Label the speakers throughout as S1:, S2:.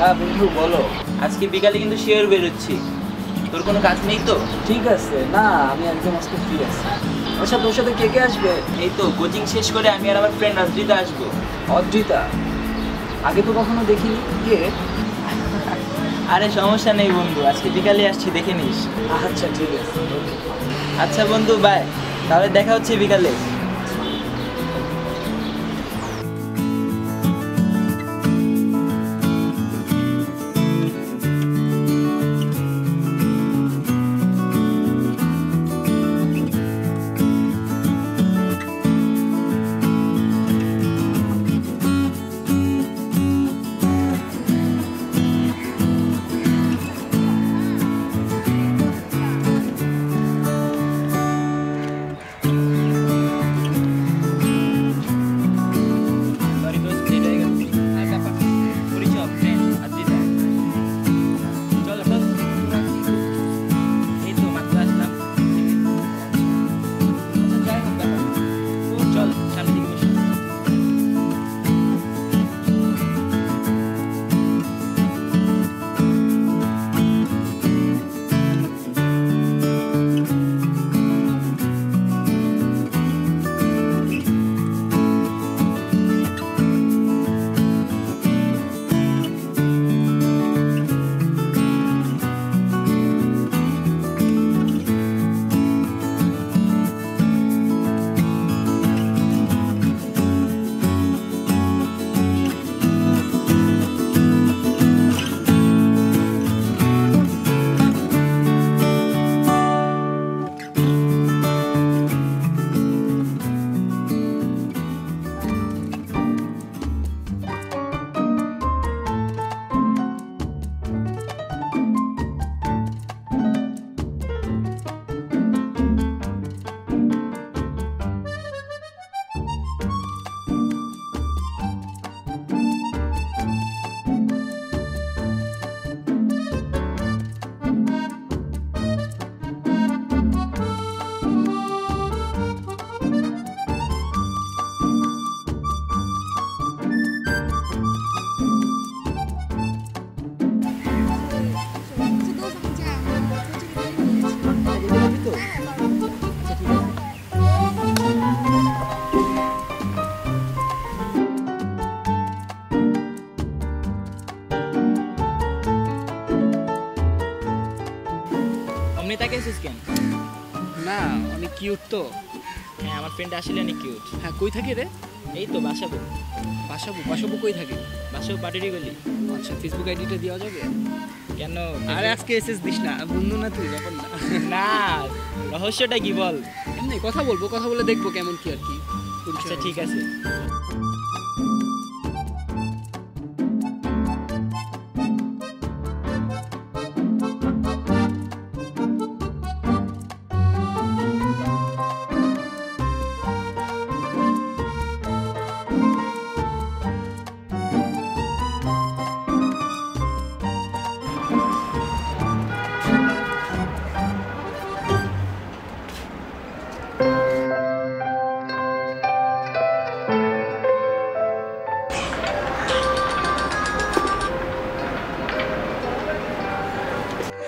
S1: হ্যাঁ বন্ধু বলো।
S2: আজকে বিকালে কিন্তু শিওর বেরোচ্ছি, তোর কোনো কাজ নেই তো?
S1: ঠিক আছে, না আমি একদম আজকে ফ্রি আছি। আচ্ছা তোর সাথে কে কে আসবে?
S2: এই তো কোচিং শেষ করে আমি আর আমার ফ্রেন্ড অদ্রিতা আসবো।
S1: অদ্রিতা? আগে তো কখনো দেখিনি, কে?
S2: আরে সমস্যা নেই বন্ধু, আজকে বিকালে আসছি, দেখে নিস।
S1: আচ্ছা ঠিক আছে।
S2: আচ্ছা বন্ধু বাই, তাহলে দেখা হচ্ছে বিকালে। অমৃতাকে এসেছিস কেন?
S1: না অনেক কিউট তো।
S2: হ্যাঁ আমার ফ্রেন্ড আসলে অনেক কিউট।
S1: হ্যাঁ কই থাকে রে?
S2: এই তো বাসাবো।
S1: বাসাবো কই থাকে?
S2: বাসাবো পাটুরি গলি।
S1: আচ্ছা ফেসবুক আইডিটা দেওয়া যাবে?
S2: কেন?
S1: আরে আজকে এসএস দিস না, বন্ধু না তুই, ব্যাপার না।
S2: না রহস্যটা কি বল?
S1: এমনি কথা বলবো, কথা বলে দেখবো কেমন কি আর কি।
S2: আচ্ছা ঠিক আছে।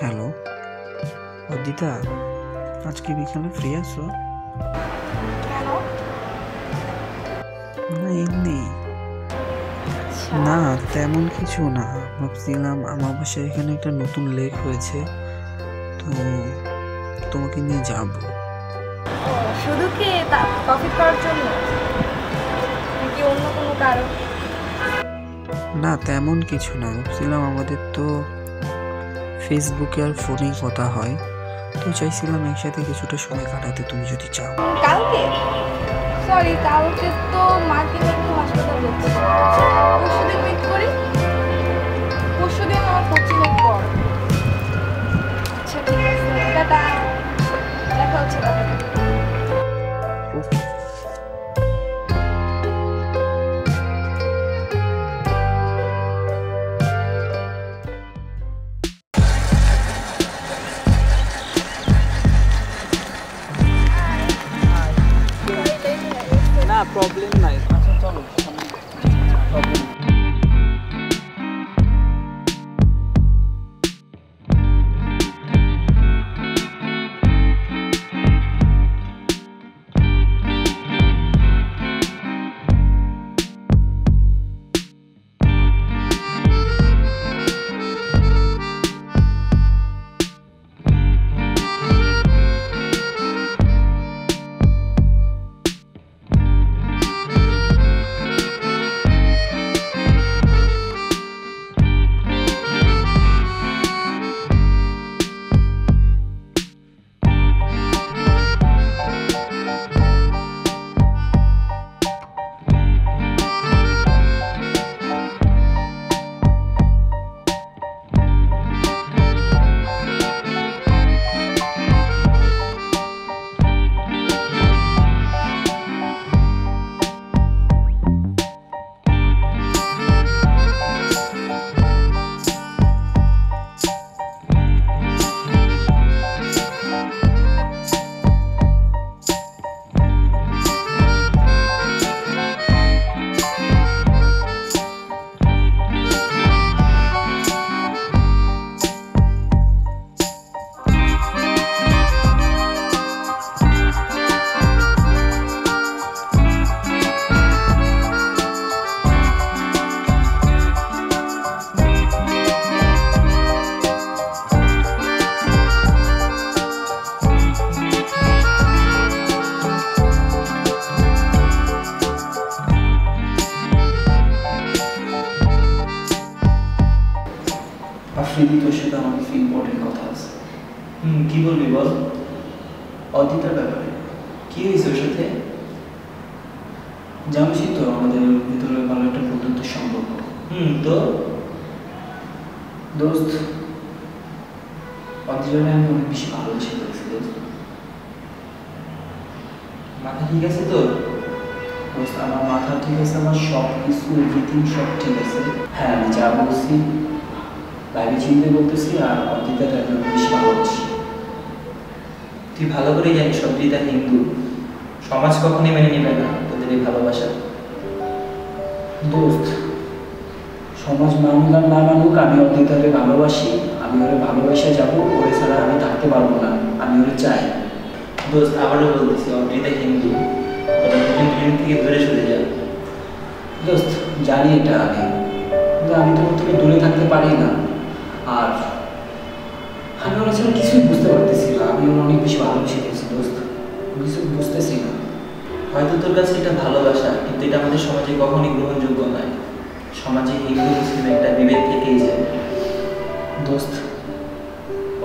S3: হ্যালো অদিতা, আজকে বিকালে ফ্রি আছো? না এমনি না, তেমন কিছু না। ভাবছিলাম আমার বাসায় এখানে একটা নতুন লেক হয়েছে, তো তোমাকে নিয়ে যাব।
S4: শুধু কি কফি করার জন্য নাকি অন্য কোনো কারণ?
S3: না তেমন কিছু না, ভাবছিলাম আমাদের তো ফেসবুকে আর ফোনেই কথা হয়, তো চাইছিলাম একসাথে কিছুটা সময় কাটাতে, তুমি যদি চাও।
S4: কালকে? সরি কালকে তো মাকে নিয়ে একটু হাসপাতাল যেতে হবে। পরশুদিন মিট করি। পরশুদিন আমার কোচিংয়ের পর। আচ্ছা ঠিক আছে, টাটা। দেখা হচ্ছে তাহলে।
S1: না প্রবলেম নাই। আচ্ছা চলো, প্রবলেম।
S2: কি বলবি বল।
S1: অদিতার ব্যাপারে
S2: কি হয়েছে ওর সাথে?
S1: জানিসই তো আমাদের ভিতরে ভালো একটা বন্ধুত্বের সম্পর্ক।
S2: তো
S1: দোস্ত, অদিতাকে আমি অনেক বেশি ভালোবেসে ফেলছি দোস্ত।
S2: মাথা ঠিক আছে তোর?
S1: দোস্ত, আমার মাথা ঠিক আছে, আমার সব কিছু এভরিথিং সব ঠিক আছে। হ্যাঁ, আমি যা বলছি ভাবি চিন্তা করতেছি, আর অদিতাকে আমি অনেক বেশি ভালোবাসি।
S2: তুই ভালো করেই জানিস অদ্রিতা হিন্দু, সমাজ কখনই মেনে নেবে না তোদের এই ভালোবাসা।
S1: দোস্ত, সমাজ মানুক আর না মানুক, আমি অদিতাকে ভালোবাসি। আমি ওরে ভালোবাসা যাবো, ওরে ছাড়া আমি থাকতে পারবো না। আমি ওরে চাই।
S2: দোস্ত, আবারও বলতেছি অদ্রিতা হিন্দু, ওরা দুজন দুজন থেকে দূরে সরে যা।
S1: দোস্ত, জানি এটা আমি, কিন্তু আমি তো ওর থেকে দূরে থাকতে পারি না। আর আমি ওরা ছাড়া কিছুই বুঝতে পারতেছি না। আমি ওর অনেক বেশি ভালোবেসে গেছি দোস্ত, কিছু বুঝতেছি না।
S2: হয়তো তোর কাছে এটা ভালোবাসা, কিন্তু এটা আমাদের সমাজে কখনই গ্রহণযোগ্য নয়। সমাজে হিন্দু মুসলিম একটা বিভেদ থেকেই যায়।
S1: দোস্ত,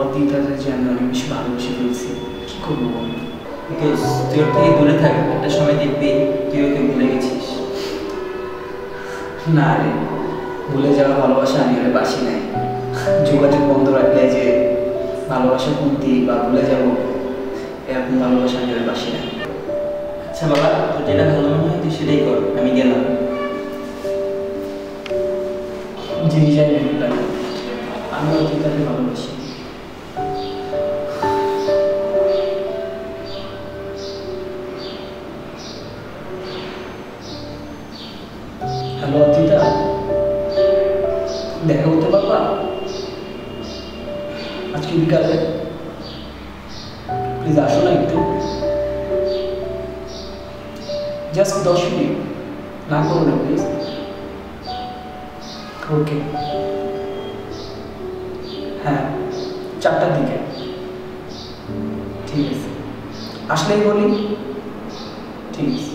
S1: অদিতাকে যে আমি অনেক বেশি ভালোবেসে ফেলছি, কি করবো বল?
S2: দোস্ত, তুই ওর থেকে দূরে থাক, একটা সময় দেখবি তুই ওকে ভুলে গেছিস।
S1: না রে, ভুলে যাওয়া ভালোবাসা আমি ওরে বাসি নাই। যোগাযোগ বন্ধ রাখলে যে ভালোবাসা কমতি বা ভুলে যাবো, এরকম ভালোবাসা আমি ওরে বাসি নাই।
S2: আচ্ছা বাবা, তোর যেটা ভালো মনে হয় তুই সেটাই কর, আমি গেলাম।
S1: জিনিস আমি অদিতাকে ভালোবাসি। হ্যালো অদিতা, দেখা করতে পারবা আজকে বিকালে? প্লিজ আসো না একটু, জাস্ট 10 মিনিট, না করো না প্লিজ। ওকে, হ্যাঁ 4টার দিকে, ঠিক আছে। আসলেই বলি, ঠিক আছে।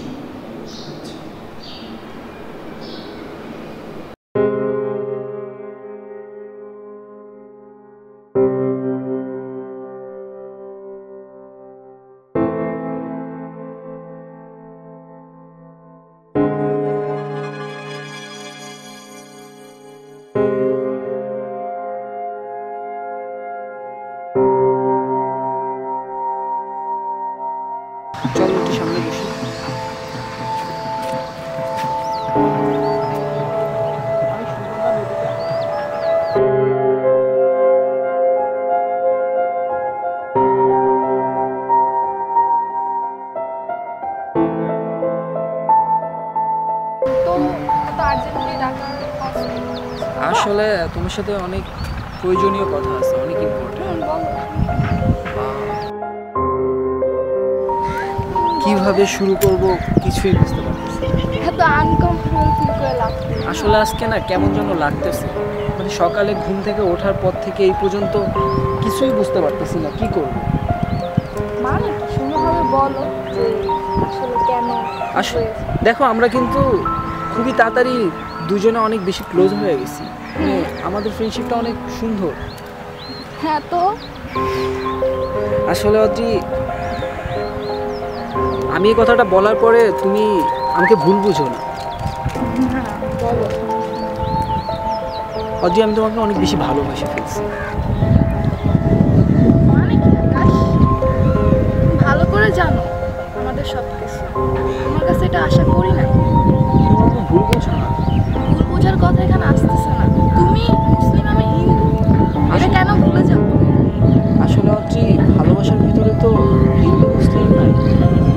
S3: চল একটু সামনে বসি।
S4: তো এত আর্জেন্টলি ডাকার কষ্ট।
S3: আসলে তোমার সাথে অনেক প্রয়োজনীয় কথা আছে, অনেক ইম্পর্টেন্ট। কিভাবে শুরু করব কিছুই বুঝতে পারতেছি না।
S4: এত আনকমফোর্টেবল ফিল করে লাগছে।
S3: আসলে আজকে না কেমন যেন লাগতেছে, মানে সকালে ঘুম থেকে ওঠার পর থেকে এই পর্যন্ত কিছুই বুঝতে পারতেছি না কি করব।
S4: মানে কি সুন্দরভাবে বলো যে আসলে কেন
S3: আসলে দেখো, আমরা কিন্তু খুবই তাড়াতাড়ি দুজনে অনেক বেশি ক্লোজ হয়ে গেছি, মানে আমাদের ফ্রেন্ডশিপটা অনেক সুন্দর।
S4: হ্যাঁ তো
S3: আসলে অদ্রি, আমি এই কথাটা বলার পরে তুমি আমাকে ভুল বুঝো না।
S4: বলো।
S3: অদ্রি, আমি তোমাকে অনেক বেশি ভালোবেসে ফেলছি।
S4: মানে কি আকাশ, ভালো করে জানো আমাদের সব কিছু, তোমার কাছে এটা আশা করি না।
S3: তুমি আমাকে ভুল বুঝো না।
S4: ভুল বোঝার কথা এখানে আসতেছে না। তুমি মুসলিম, আমি হিন্দু, এটা কেন ভুলে যাবো?
S3: আসলে অদ্রি, ভালোবাসার ভিতরে তো হিন্দু মুসলিম নাই,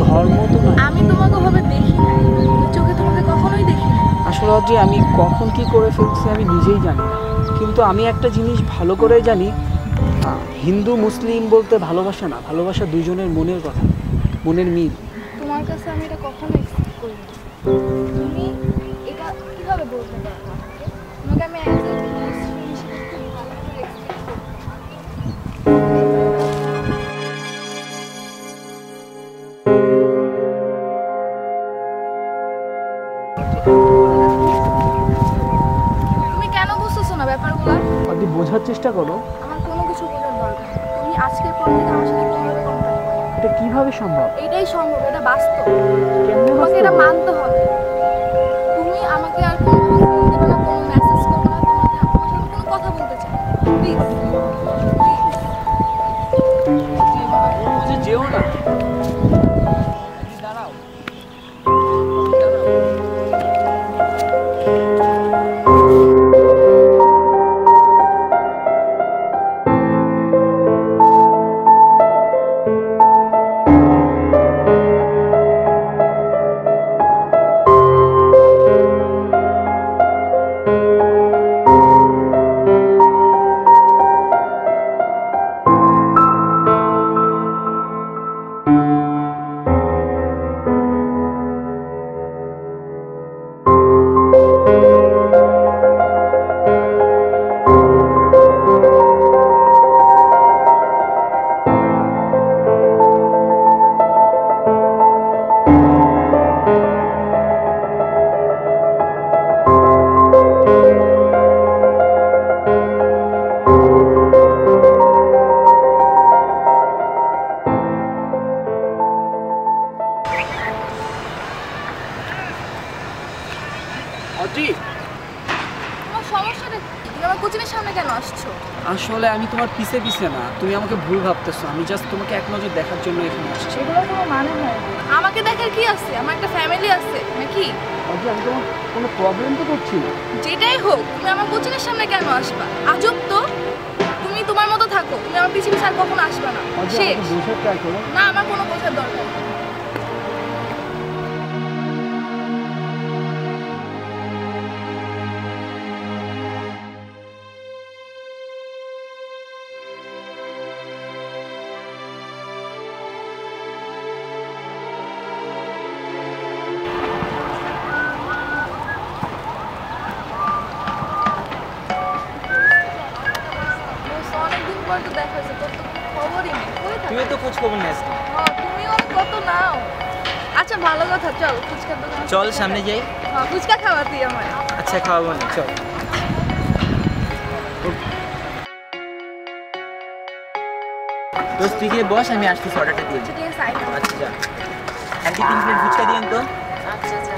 S3: ধর্ম তো নাই।
S4: আমি তোমাকে ওভাবে দেখি না, আমি চোখে তোমাকে কখনোই দেখি না।
S3: আসলে অদ্রি, আমি কখন কি করে ফেলছি আমি নিজেই জানি না, কিন্তু আমি একটা জিনিস ভালো করে জানি, হিন্দু মুসলিম বলতে ভালোবাসা না, ভালোবাসা দুজনের মনের কথা, মনের মিল।
S4: তোমার কাছে আমি এটা কখনো এক্সপেক্ট করি না। তুমি এটা কিভাবে বলতে পারো আমাকে? তোমাকে আমি অ্যাজ এ ক্লোজ ফ্রেন্ড হিসেবে খুব ভালো করে এক্সপেক্ট করি। তুমি কেন বুঝতেছো না ব্যাপারগুলো?
S3: অদ্রি, বোঝার চেষ্টা করো।
S4: আমার কোনো কিছু বোঝার দরকার নেই। তুমি আজকের পর
S3: এটা কিভাবে সম্ভব?
S4: এটাই সম্ভব, এটা বাস্তব।
S3: কেমনে
S4: তোমাকে এটা মানতে হবে। তুমি আমাকে আর কোনো ফোন দিবে না, কোনো মেসেজ করবে না, তোমাকে আমার সাথে কোনো কথা বলতে চাই প্লিজ।
S3: বুঝে যেও না। দাঁড়াও।
S4: তোমার সমস্যাটা কি? তুমি আমার কোচিংয়ের সামনে কেন আসছো?
S3: আসলে আমি তোমার পিছে পিছে না, তুমি আমাকে ভুল ভাবতেছো। আমি জাস্ট তোমাকে এক নজর দেখার জন্য এখানে আসছি।
S4: সেগুলো কোনো মানে হয় না। আমাকে দেখার কি আছে? আমার একটা ফ্যামিলি আছে নাকি?
S3: আমি তোমার কোনো প্রবলেম তো করছি না।
S4: যেটাই হোক, তুমি আমার কোচিংয়ের সামনে কেন আসবা? আজব তো। তুমি তোমার মতো থাকো, তুমি আমার পিছে পিছে আর কখনো আসবা না। শেষ।
S3: বুঝে ট্রাই করো।
S4: না, আমার কোনো বোঝার দরকার নেই। অনেকদিন পর তো দেখা হয়েছে, তোর তো কোনো খবরই নেই। কই থাকিস?
S2: তুমিও তো খোঁজ খবর নিস না।
S4: তুমিও কত নাও। আচ্ছা ভালো কথা, চল ফুচকার দোকানে
S2: চল সামনে যাই।
S4: হ্যাঁ, ফুচকা খাওয়া তুই আমার।
S2: আচ্ছা খাওয়াবো না, চল। দোস্ত তুই গিয়ে বস, আমি আসতেছি অর্ডারটা দিয়ে।
S4: আচ্ছা ঠিক আছে, আই নাও।
S2: আচ্ছা যা। আন্টি 3 প্লেট ফুচকা দিয়েন তো।
S4: আচ্ছা আচ্ছা।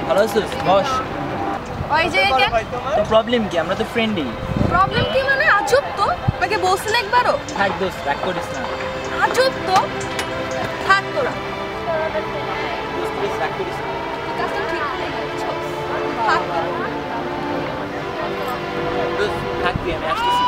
S2: ভালো আছিস? বস।
S4: ওই যে কেন?
S2: তো প্রবলেম কি? আমরা তো ফ্রেন্ডই।
S4: প্রবলেম কি মানে? আজব তো। আমাকে বলছিল একবারও।
S2: থাক দোস্ত, রাগ করিস না।
S4: আজব তো। থাক তোরা।
S2: দোস্ত প্লিজ রাগ করিস না।
S4: তুই কাজটা ঠিক করে করছিস। থাক তোরা।
S2: দোস্ত থাক তুই, আমি আসতেছি।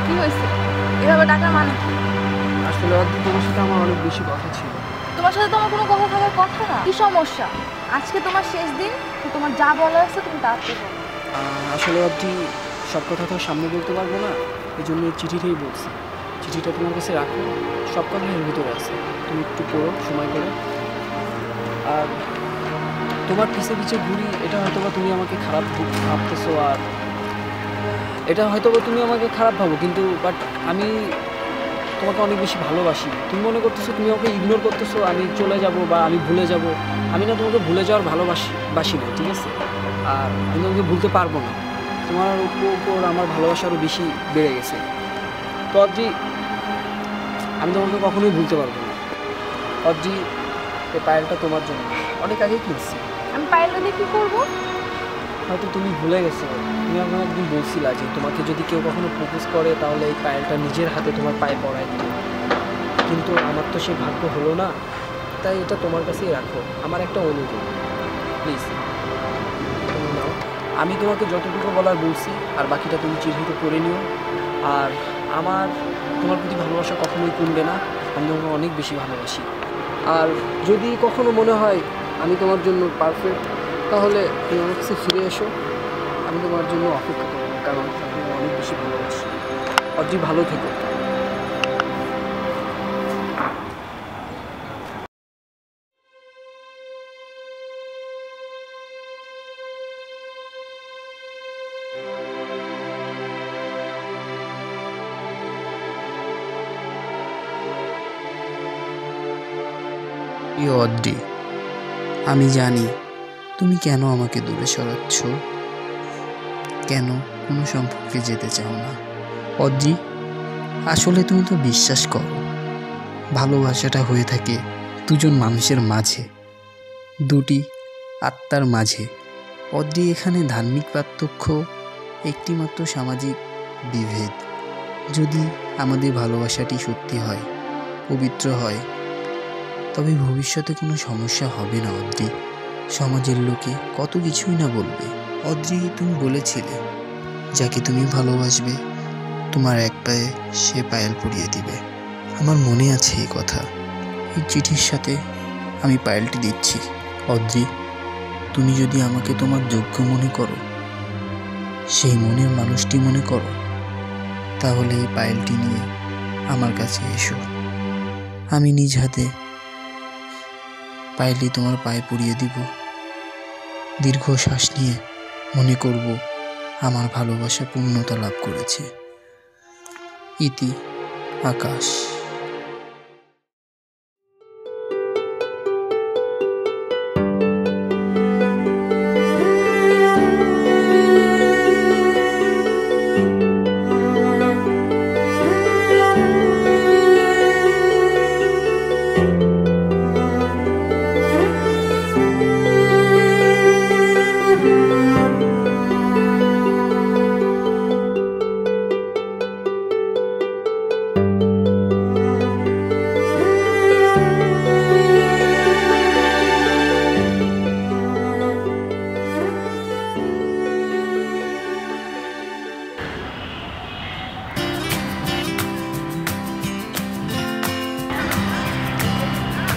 S4: কি হয়েছে? এভাবে ডাকার মানে কি?
S3: আসলে তোমার সাথে আমার অনেক বেশি কথা ছিল।
S4: তোমার সাথে তো আমার কোনো কথা থাকার কথা না। কি সমস্যা? আজকে তোমার শেষ দিন, তো তোমার যা বলার আছে তুমি তাড়াতাড়ি বলো।
S3: আসলে অবধি সব কথা তো সামনে বলতে পারবো না, এই জন্য চিঠিটাই বলছি। চিঠিটা তোমার কাছে রাখো, সব কথা এর ভিতরে আছে, তুমি একটু পড়ো সময় করে। আর তোমার পিছে পিছে ঘুরি, এটা হয়তো বা তুমি আমাকে খারাপ ভাবতেছো, আর এটা হয়তো বা তুমি আমাকে খারাপ ভাবো, কিন্তু বাট আমি তোমাকে অনেক বেশি ভালোবাসি। তুমি মনে করতেছো তুমি আমাকে ইগনোর করতেছো, আমি চলে যাব বা আমি ভুলে যাব। আমি না তোমাকে ভুলে যাওয়ার বাসি না, ঠিক আছে? আর আমি তোমাকে ভুলতে পারবো না। তোমার উপর আমার ভালোবাসা আরও বেশি বেড়ে গেছে। তো অদ্রি, আমি তোমাকে কখনোই ভুলতে পারবো না। অদ্রি, এই পায়েলটা তোমার জন্য অনেক আগেই কিনছি।
S4: আমি পায়েলটা দিয়ে কি করবো?
S3: হয়তো তুমি ভুলে গেছো, তুমি আমাকে একদিন বলছিলা যে তোমাকে যদি কেউ কখনো প্রপোজ করে তাহলে এই পায়েলটা নিজের হাতে তোমার পায়ে পরাই দিবে, কিন্তু আমার তো সেই ভাগ্য হলো না। তাই এটা তোমার কাছেই রাখো, আমার একটা অনুরোধ, প্লিজ তুমি নাও। আমি তোমাকে যতটুকু বলার বলছি, আর বাকিটা তুমি চিঠিতে করে নিও। আর আমার তোমার প্রতি ভালোবাসা কখনোই কমবে না, আমি তোমাকে অনেক বেশি ভালোবাসি। আর যদি কখনো মনে হয় আমি তোমার জন্য পারফেক্ট, তাহলে তুমি আমার কাছে ফিরে এসো, আমি তোমার জন্য অপেক্ষা করবো, কারণ আমি অনেক বেশি ভালোবাসি। অদ্রি, ভালো থেকো।
S5: অদ্রি, আমি জানি তুমি কেন আমাকে দূরে সরাচ্ছ, কেন কোনো সম্পর্কে যেতে চাও না। অদ্রি, আসলে তুমি তো বিশ্বাস করো ভালোবাসাটা হয়ে থাকে দুজন মানুষের মাঝে, দুটি আত্মার মাঝে। অদ্রি, এখানে ধার্মিক পার্থক্য একটিমাত্র সামাজিক বিভেদ। যদি আমাদের ভালোবাসাটি সত্যি হয়, পবিত্র হয়, তবে ভবিষ্যতে কোনো সমস্যা হবে না। অদ্রি, সমাজের লোকে কত কিছুই না বলবে। অদ্রি, তুমি বলেছিলে যাকে তুমি ভালোবাসবে তোমার এক পায়ে সে পায়েল পরিয়ে দিবে। আমার মনে আছে এই কথা। এই চিঠির সাথে আমি পায়েলটি দিচ্ছি। অদ্রি, তুমি যদি আমাকে তোমার যোগ্য মনে করো, সেই মনের মানুষটি মনে করো, তাহলে এই পায়েলটি নিয়ে আমার কাছে এসো। আমি নিজ হাতে পায়েলটি তোমার পায়ে পরিয়ে দিব। দীর্ঘ শ্বাস নিয়ে মনে করব আমার ভালোবাসা পূর্ণতা লাভ করেছে। ইতি, আকাশ।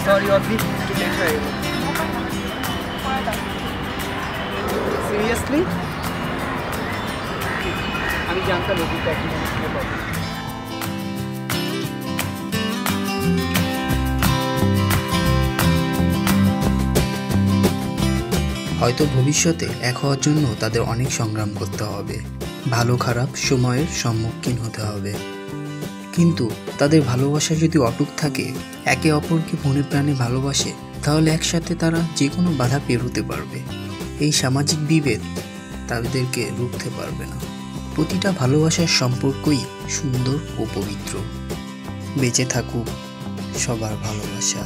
S3: সরি অদ্রি, একটু লেট হয়ে গেল। সিরিয়াসলি আমি জানতাম এদিকে একই জিনিস নিয়ে পাবো।
S5: হয়তো ভবিষ্যতে এক হওয়ার জন্য তাদের অনেক সংগ্রাম করতে হবে, ভালো খারাপ সময়ের সম্মুখীন হতে হবে, কিন্তু তাদের ভালোবাসা যদি অটুট থাকে, একে অপরকে মনে প্রাণে ভালোবাসে, তাহলে একসাথে তারা যে কোনো বাধা পেরোতে পারবে। এই সামাজিক বিভেদ তাদেরকে রুখতে পারবে না। প্রতিটা ভালোবাসার সম্পর্কই সুন্দর ও পবিত্র। বেঁচে থাকুক সবার ভালোবাসা।